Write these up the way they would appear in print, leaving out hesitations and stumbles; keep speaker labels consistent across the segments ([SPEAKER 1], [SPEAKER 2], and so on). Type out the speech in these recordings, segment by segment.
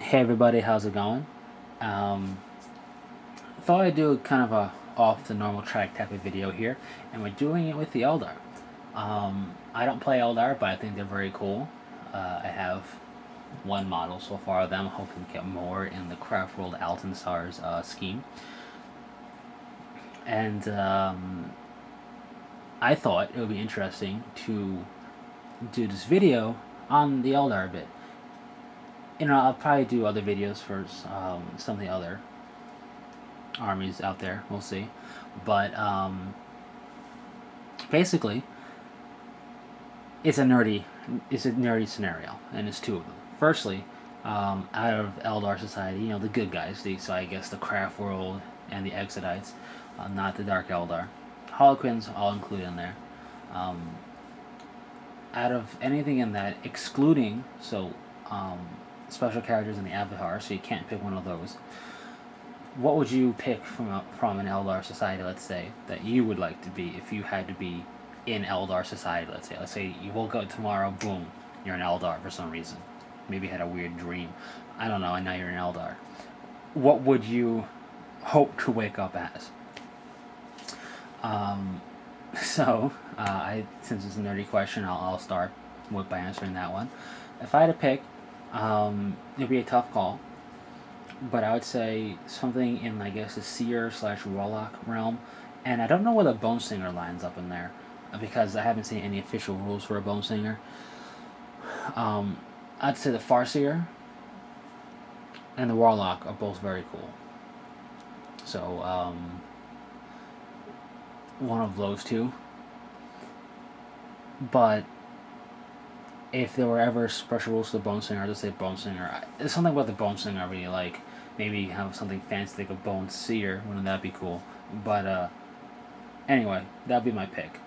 [SPEAKER 1] Hey everybody, how's it going? Um, Thought I'd do kind of a off the normal track type of video here, and we're doing it with the Eldar. I don't play Eldar, but I think they're very cool. I have one model so far of them, hoping to get more in the Craft World Alton Stars scheme. And I thought it would be interesting to do this video on the Eldar a bit. I'll probably do other videos for some of the other armies out there. We'll see. But basically, it's a nerdy scenario, and it's two of them. Firstly, out of Eldar Society, the good guys. So I guess the Craft World and the Exodites, not the Dark Eldar. Holoquins, I'll include in there. Um, Out of anything in that, excluding special characters in the Avatar, so you can't pick one of those. What would you pick from an Eldar society, let's say, that you would like to be if you had to be in Eldar society, let's say? Let's say you woke up tomorrow, boom, you're an Eldar for some reason. Maybe you had a weird dream. I don't know, and now you're an Eldar. What would you hope to wake up as? Um, since it's a nerdy question, I'll start by answering that one. If I had to pick, it'd be a tough call, but I would say something in, I guess, the Seer slash Warlock realm. And I don't know where the Bone Singer lines up in there, because I haven't seen any official rules for a Bone Singer. I'd say the Farseer and the Warlock are both very cool. So, one of those two. But if there were ever special rules to the Bone Singer, I'd just say Bone Singer. There's something about the Bone Singer I really like. Maybe have something fancy like a Bone Seer. Wouldn't that be cool? But anyway, that'd be my pick.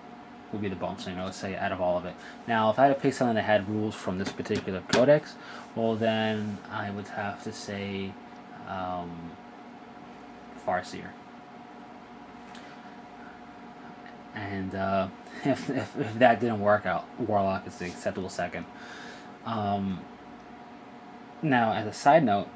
[SPEAKER 1] Would be the Bone Singer, let's say, out of all of it. Now, if I had to pick something that had rules from this particular codex, well, then I would have to say Farseer. And if that didn't work out, Warlock is the acceptable second. Now, as a side note,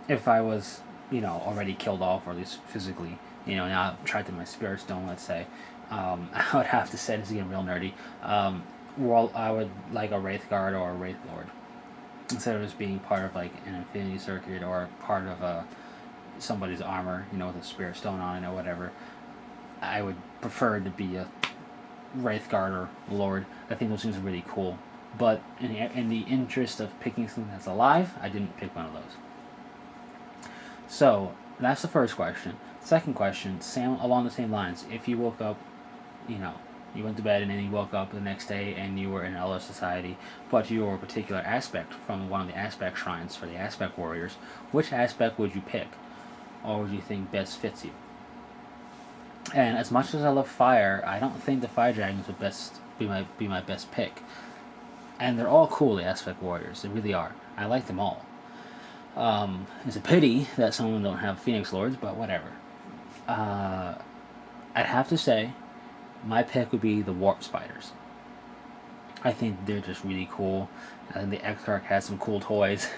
[SPEAKER 1] if I was, already killed off, or at least physically, not tried to my spirit stone, let's say, I would have to say, this is getting real nerdy, I would like a Wraith Guard or a Wraith Lord. Instead of just being part of, like, an Infinity Circuit or part of somebody's armor, with a spirit stone on it or whatever. I would prefer to be a Wraith Guard or Lord. I think those things are really cool. But in the interest of picking something that's alive, I didn't pick one of those. So, that's the first question. Second question, along the same lines. If you woke up, you went to bed and then you woke up the next day and you were in Eldar Society, but you were a particular aspect from one of the aspect shrines for the aspect warriors, which aspect would you pick? Or would you think best fits you? And as much as I love fire, I don't think the fire dragons would be my best pick. And they're all cool, the aspect warriors. They really are. I like them all. It's a pity that some of them don't have Phoenix Lords, but whatever. I'd have to say, my pick would be the Warp Spiders. I think they're just really cool. I think the Exarch has some cool toys.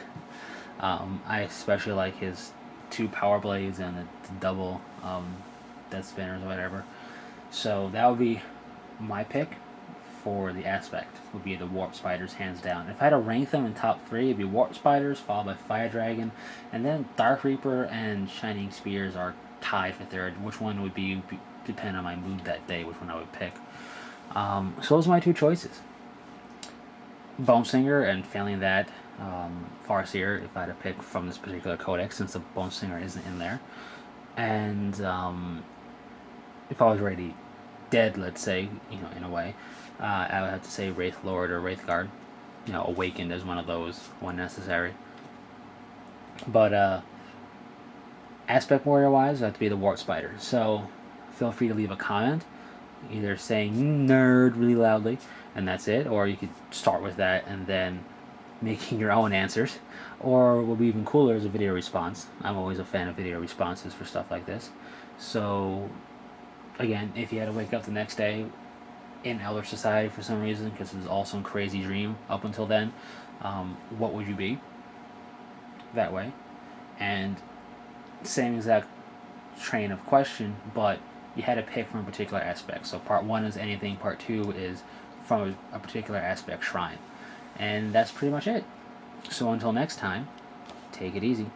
[SPEAKER 1] I especially like his 2 power blades and the double death spinners or whatever. So that would be my pick for the aspect, would be the Warp Spiders, hands down. If I had to rank them in top 3, it'd be Warp Spiders, followed by Fire Dragon, and then Dark Reaper and Shining Spears are tied for third. Which one would be depend on my mood that day, which one I would pick. So those are my 2 choices. Bone Singer, and failing that, Farseer, if I had to pick from this particular codex, since the Bone Singer isn't in there. And if I was already dead, let's say, in a way, I would have to say Wraith Lord or Wraith Guard. Awakened as one of those when necessary. But aspect warrior wise, it have to be the Warp Spider. So feel free to leave a comment, either saying nerd really loudly, and that's it, or you could start with that and then making your own answers. Or what would be even cooler is a video response. I'm always a fan of video responses for stuff like this. So, again, if you had to wake up the next day in Eldar Society for some reason, because it was all some crazy dream up until then, what would you be? that way. And same exact train of question, but you had to pick from a particular aspect. So part one is anything, part two is from a particular aspect shrine. And that's pretty much it. So until next time, take it easy.